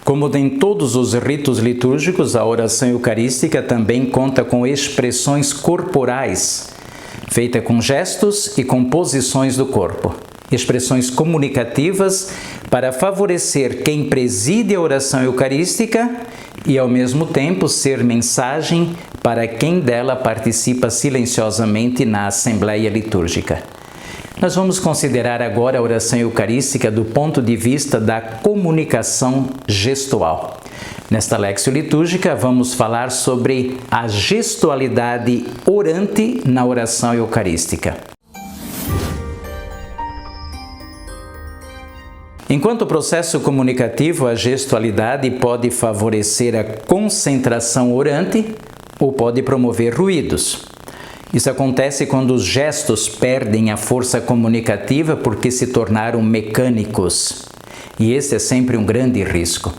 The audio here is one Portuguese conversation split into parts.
Como em todos os ritos litúrgicos, a oração eucarística também conta com expressões corporais, feitas com gestos e com posições do corpo. Expressões comunicativas para favorecer quem preside a oração eucarística e, ao mesmo tempo, ser mensagem para quem dela participa silenciosamente na Assembleia Litúrgica. Nós vamos considerar agora a oração eucarística do ponto de vista da comunicação gestual. Nesta Lexio Litúrgica, vamos falar sobre a gestualidade orante na oração eucarística. Enquanto processo comunicativo, a gestualidade pode favorecer a concentração orante ou pode promover ruídos. Isso acontece quando os gestos perdem a força comunicativa porque se tornaram mecânicos. E esse é sempre um grande risco.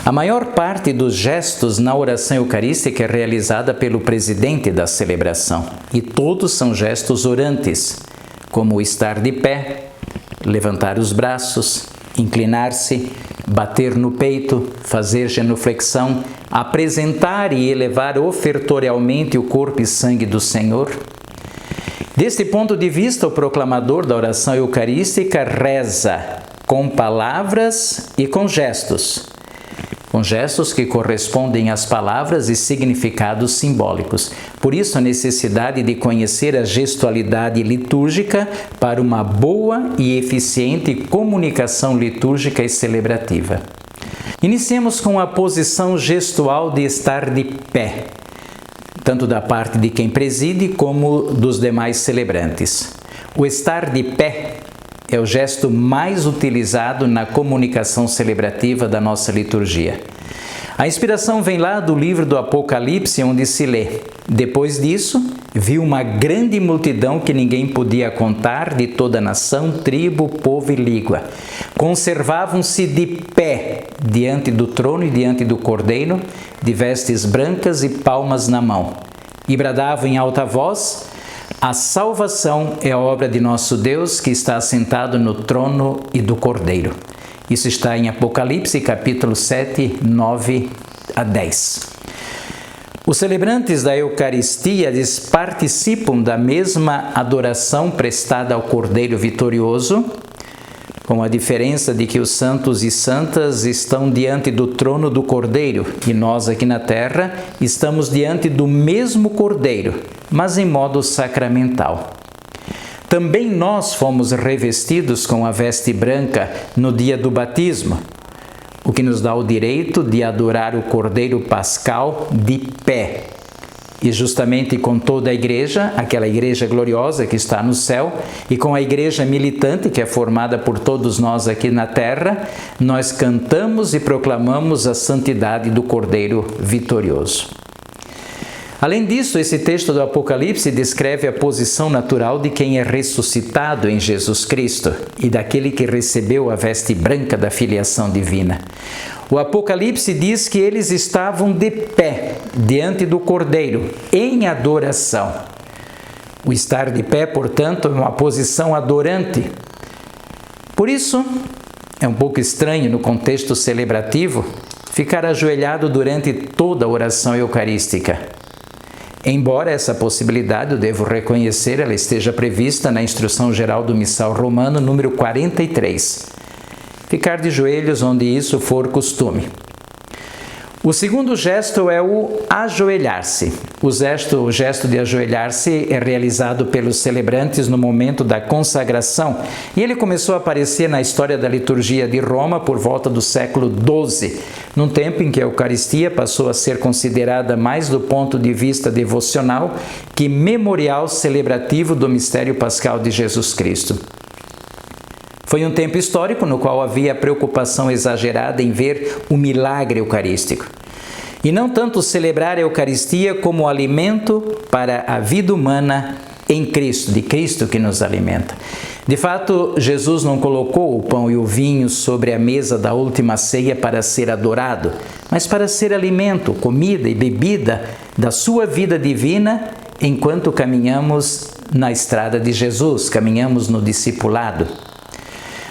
A maior parte dos gestos na oração eucarística é realizada pelo presidente da celebração. E todos são gestos orantes, como estar de pé, levantar os braços, inclinar-se, bater no peito, fazer genuflexão, apresentar e elevar ofertorialmente o corpo e sangue do Senhor. Deste ponto de vista, o proclamador da oração eucarística reza com palavras e com gestos que correspondem às palavras e significados simbólicos. Por isso, a necessidade de conhecer a gestualidade litúrgica para uma boa e eficiente comunicação litúrgica e celebrativa. Iniciemos com a posição gestual de estar de pé, tanto da parte de quem preside como dos demais celebrantes. O estar de pé é o gesto mais utilizado na comunicação celebrativa da nossa liturgia. A inspiração vem lá do livro do Apocalipse, onde se lê: depois disso, vi uma grande multidão que ninguém podia contar, de toda nação, tribo, povo e língua. Conservavam-se de pé diante do trono e diante do Cordeiro, de vestes brancas e palmas na mão. E bradavam em alta voz: a salvação é a obra de nosso Deus, que está assentado no trono e do Cordeiro. Isso está em Apocalipse, capítulo 7, 9 a 10. Os celebrantes da Eucaristia participam da mesma adoração prestada ao Cordeiro vitorioso, com a diferença de que os santos e santas estão diante do trono do Cordeiro e nós aqui na terra estamos diante do mesmo Cordeiro, mas em modo sacramental. Também nós fomos revestidos com a veste branca no dia do batismo, o que nos dá o direito de adorar o Cordeiro Pascal de pé. E justamente com toda a igreja, aquela igreja gloriosa que está no céu, e com a igreja militante que é formada por todos nós aqui na terra, nós cantamos e proclamamos a santidade do Cordeiro vitorioso. Além disso, esse texto do Apocalipse descreve a posição natural de quem é ressuscitado em Jesus Cristo e daquele que recebeu a veste branca da filiação divina. O Apocalipse diz que eles estavam de pé diante do Cordeiro, em adoração. O estar de pé, portanto, é uma posição adorante. Por isso, é um pouco estranho no contexto celebrativo ficar ajoelhado durante toda a oração eucarística. Embora essa possibilidade, eu devo reconhecer, ela esteja prevista na Instrução Geral do Missal Romano, número 43. Ficar de joelhos onde isso for costume. O segundo gesto é o ajoelhar-se. O gesto de ajoelhar-se é realizado pelos celebrantes no momento da consagração e ele começou a aparecer na história da liturgia de Roma por volta do século XII, num tempo em que a Eucaristia passou a ser considerada mais do ponto de vista devocional que memorial celebrativo do mistério pascal de Jesus Cristo. Foi um tempo histórico no qual havia preocupação exagerada em ver o milagre eucarístico. E não tanto celebrar a Eucaristia como alimento para a vida humana em Cristo, de Cristo que nos alimenta. De fato, Jesus não colocou o pão e o vinho sobre a mesa da última ceia para ser adorado, mas para ser alimento, comida e bebida da sua vida divina enquanto caminhamos na estrada de Jesus, caminhamos no discipulado.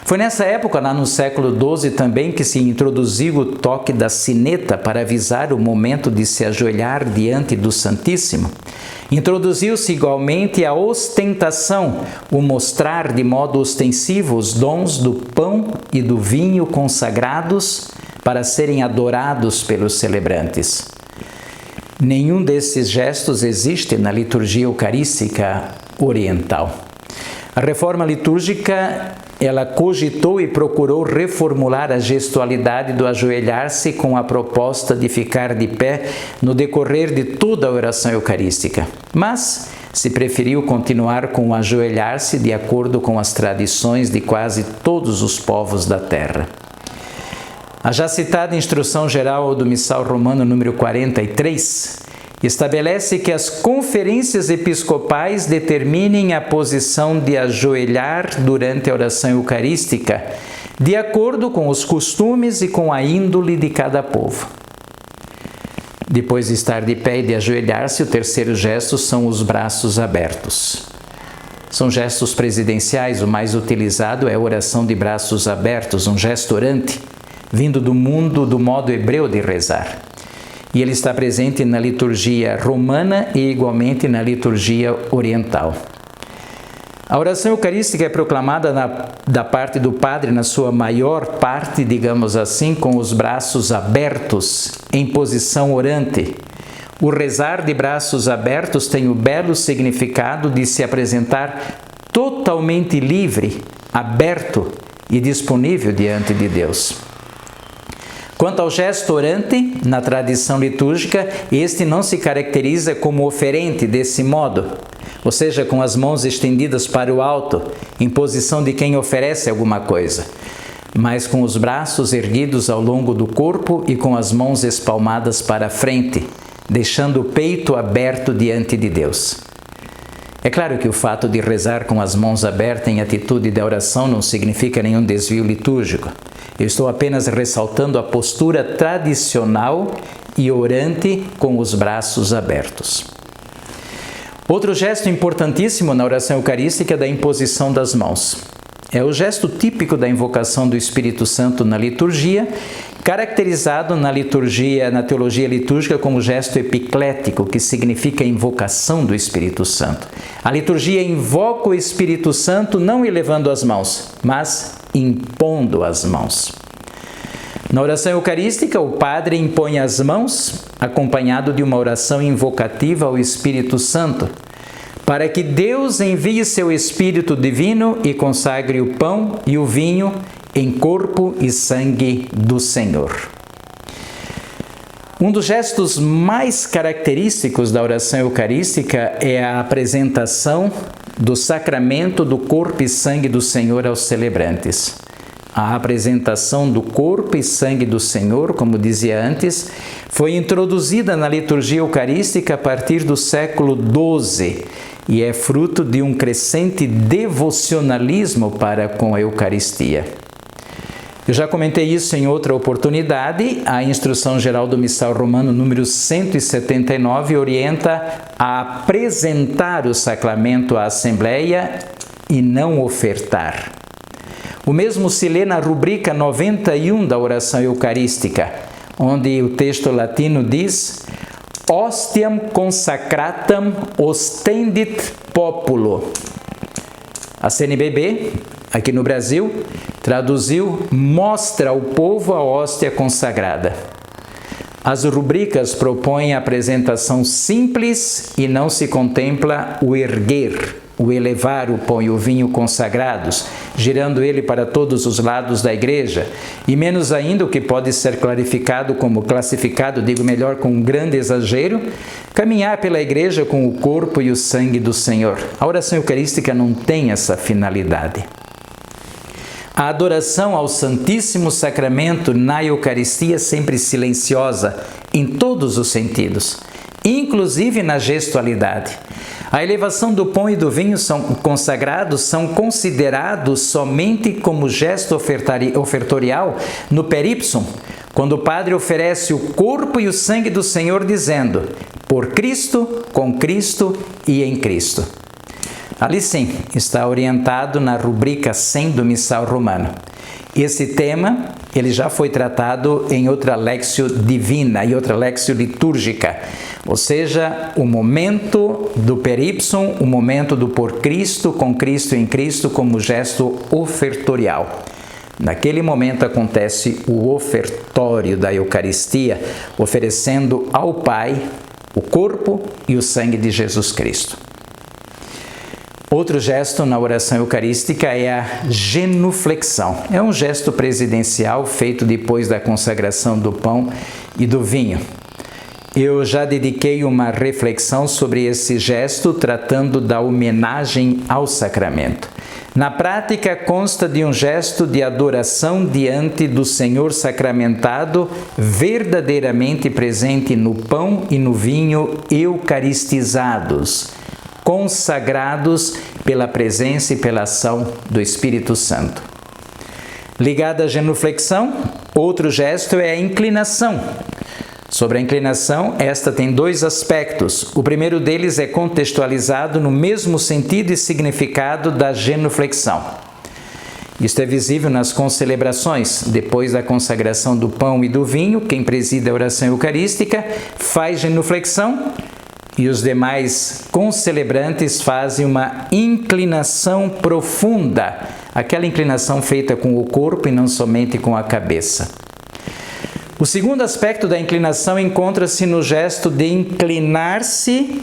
Foi nessa época, lá no século XII também, que se introduziu o toque da sineta para avisar o momento de se ajoelhar diante do Santíssimo. Introduziu-se igualmente a ostentação, o mostrar de modo ostensivo os dons do pão e do vinho consagrados para serem adorados pelos celebrantes. Nenhum desses gestos existe na liturgia eucarística oriental. A reforma litúrgica, ela cogitou e procurou reformular a gestualidade do ajoelhar-se com a proposta de ficar de pé no decorrer de toda a oração eucarística. Mas se preferiu continuar com o ajoelhar-se de acordo com as tradições de quase todos os povos da terra. A já citada Instrução Geral do Missal Romano número 43 estabelece que as conferências episcopais determinem a posição de ajoelhar durante a oração eucarística, de acordo com os costumes e com a índole de cada povo. Depois de estar de pé e de ajoelhar-se, o terceiro gesto são os braços abertos. São gestos presidenciais, o mais utilizado é a oração de braços abertos, um gesto orante, vindo do modo hebreu de rezar. E ele está presente na liturgia romana e igualmente na liturgia oriental. A oração eucarística é proclamada da parte do padre na sua maior parte, digamos assim, com os braços abertos, em posição orante. O rezar de braços abertos tem o belo significado de se apresentar totalmente livre, aberto e disponível diante de Deus. Quanto ao gesto orante, na tradição litúrgica, este não se caracteriza como oferente desse modo, ou seja, com as mãos estendidas para o alto, em posição de quem oferece alguma coisa, mas com os braços erguidos ao longo do corpo e com as mãos espalmadas para a frente, deixando o peito aberto diante de Deus. É claro que o fato de rezar com as mãos abertas em atitude de oração não significa nenhum desvio litúrgico. Eu estou apenas ressaltando a postura tradicional e orante com os braços abertos. Outro gesto importantíssimo na oração eucarística é da imposição das mãos. É o gesto típico da invocação do Espírito Santo na liturgia, caracterizado na teologia litúrgica como gesto epiclético, que significa invocação do Espírito Santo. A liturgia invoca o Espírito Santo não elevando as mãos, mas impondo as mãos. Na oração eucarística, o padre impõe as mãos, acompanhado de uma oração invocativa ao Espírito Santo, para que Deus envie seu Espírito Divino e consagre o pão e o vinho em corpo e sangue do Senhor. Um dos gestos mais característicos da oração eucarística é a apresentação do sacramento do corpo e sangue do Senhor aos celebrantes. A apresentação do corpo e sangue do Senhor, como dizia antes, foi introduzida na liturgia eucarística a partir do século XII e é fruto de um crescente devocionalismo para com a Eucaristia. Eu já comentei isso em outra oportunidade. A Instrução Geral do Missal Romano número 179 orienta a apresentar o sacramento à Assembleia e não ofertar. O mesmo se lê na rubrica 91 da oração eucarística, onde o texto latino diz: Ostiam consacratam ostendit populo. A CNBB, aqui no Brasil, traduziu: mostra ao povo a hóstia consagrada. As rubricas propõem a apresentação simples e não se contempla o erguer, o elevar o pão e o vinho consagrados, girando ele para todos os lados da igreja, e menos ainda o que pode ser classificado, com um grande exagero, caminhar pela igreja com o corpo e o sangue do Senhor. A oração eucarística não tem essa finalidade. A adoração ao Santíssimo Sacramento na Eucaristia é sempre silenciosa, em todos os sentidos, inclusive na gestualidade. A elevação do pão e do vinho consagrados são considerados somente como gesto ofertorial no perípsum, quando o padre oferece o corpo e o sangue do Senhor, dizendo: por Cristo, com Cristo e em Cristo. Ali sim, está orientado na rubrica 100 do Missal Romano. Esse tema, ele já foi tratado em outra Lexio Divina e outra Lexio Litúrgica, ou seja, o momento do per ipsum, o momento do por Cristo, com Cristo em Cristo, como gesto ofertorial. Naquele momento acontece o ofertório da Eucaristia, oferecendo ao Pai o corpo e o sangue de Jesus Cristo. Outro gesto na oração eucarística é a genuflexão. É um gesto presidencial feito depois da consagração do pão e do vinho. Eu já dediquei uma reflexão sobre esse gesto, tratando da homenagem ao sacramento. Na prática, consta de um gesto de adoração diante do Senhor sacramentado, verdadeiramente presente no pão e no vinho eucaristizados, consagrados pela presença e pela ação do Espírito Santo. Ligada à genuflexão, outro gesto é a inclinação. Sobre a inclinação, esta tem dois aspectos. O primeiro deles é contextualizado no mesmo sentido e significado da genuflexão. Isto é visível nas concelebrações. Depois da consagração do pão e do vinho, quem preside a oração eucarística faz genuflexão e os demais concelebrantes fazem uma inclinação profunda, aquela inclinação feita com o corpo e não somente com a cabeça. O segundo aspecto da inclinação encontra-se no gesto de inclinar-se,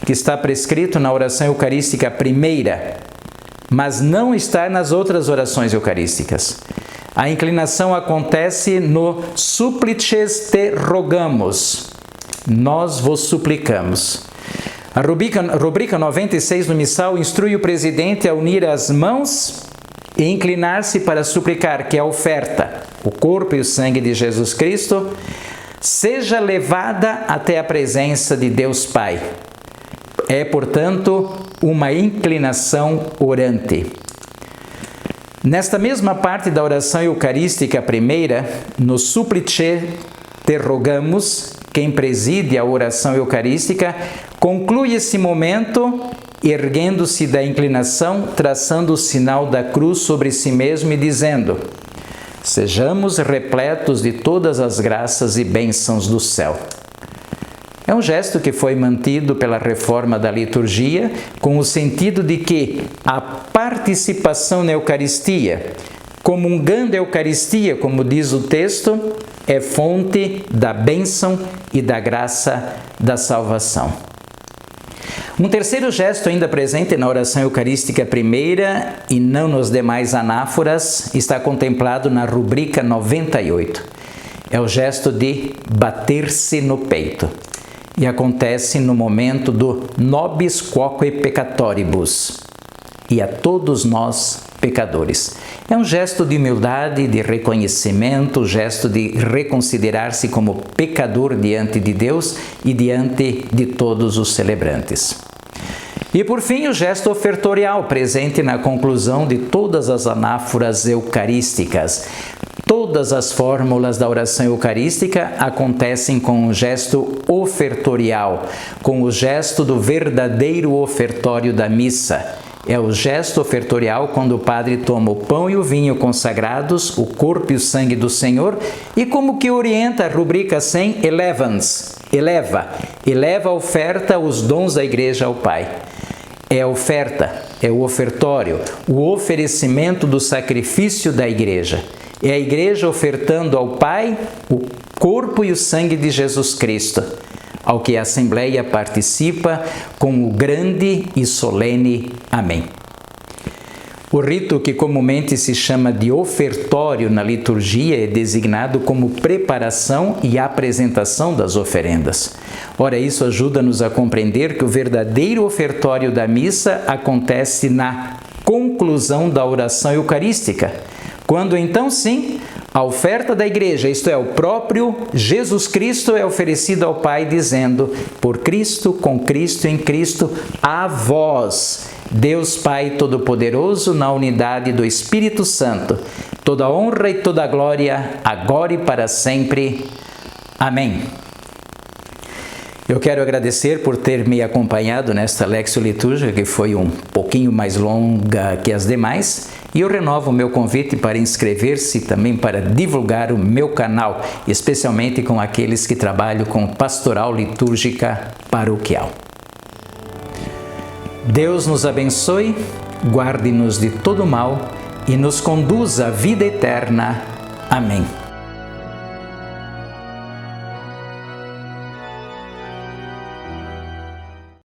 que está prescrito na oração eucarística primeira, mas não está nas outras orações eucarísticas. A inclinação acontece no Supplices te rogamos, nós vos suplicamos. A rubrica 96 do Missal instrui o presidente a unir as mãos e inclinar-se para suplicar que a oferta, o corpo e o sangue de Jesus Cristo, seja levada até a presença de Deus Pai. É, portanto, uma inclinação orante. Nesta mesma parte da oração eucarística primeira, no Supplice te rogamos, quem preside a oração eucarística, conclui esse momento erguendo-se da inclinação, traçando o sinal da cruz sobre si mesmo e dizendo: sejamos repletos de todas as graças e bênçãos do céu. É um gesto que foi mantido pela reforma da liturgia, com o sentido de que a participação na Eucaristia, comungando a Eucaristia, como diz o texto, é fonte da bênção e da graça da salvação. Um terceiro gesto ainda presente na oração eucarística primeira e não nos demais anáforas está contemplado na rubrica 98. É o gesto de bater-se no peito e acontece no momento do nobis quoque peccatoribus, e a todos nós pecadores. É um gesto de humildade, de reconhecimento, gesto de reconsiderar-se como pecador diante de Deus e diante de todos os celebrantes. E por fim, o gesto ofertorial, presente na conclusão de todas as anáforas eucarísticas. Todas as fórmulas da oração eucarística acontecem com o gesto ofertorial, com o gesto do verdadeiro ofertório da missa. É o gesto ofertorial quando o padre toma o pão e o vinho consagrados, o corpo e o sangue do Senhor, e como que orienta a rubrica 100, eleva a oferta, os dons da igreja ao Pai. É a oferta, é o ofertório, o oferecimento do sacrifício da igreja. É a igreja ofertando ao Pai o corpo e o sangue de Jesus Cristo, ao que a Assembleia participa com o grande e solene Amém. O rito que comumente se chama de ofertório na liturgia é designado como preparação e apresentação das oferendas. Ora, isso ajuda-nos a compreender que o verdadeiro ofertório da missa acontece na conclusão da oração eucarística, quando então sim, a oferta da igreja, isto é, o próprio Jesus Cristo, é oferecido ao Pai dizendo: por Cristo, com Cristo, em Cristo, a vós, Deus Pai Todo-Poderoso, na unidade do Espírito Santo, toda honra e toda glória, agora e para sempre. Amém. Eu quero agradecer por ter me acompanhado nesta Lexio Litúrgica, que foi um pouquinho mais longa que as demais, e eu renovo o meu convite para inscrever-se também para divulgar o meu canal, especialmente com aqueles que trabalham com pastoral litúrgica paroquial. Deus nos abençoe, guarde-nos de todo mal e nos conduza à vida eterna. Amém.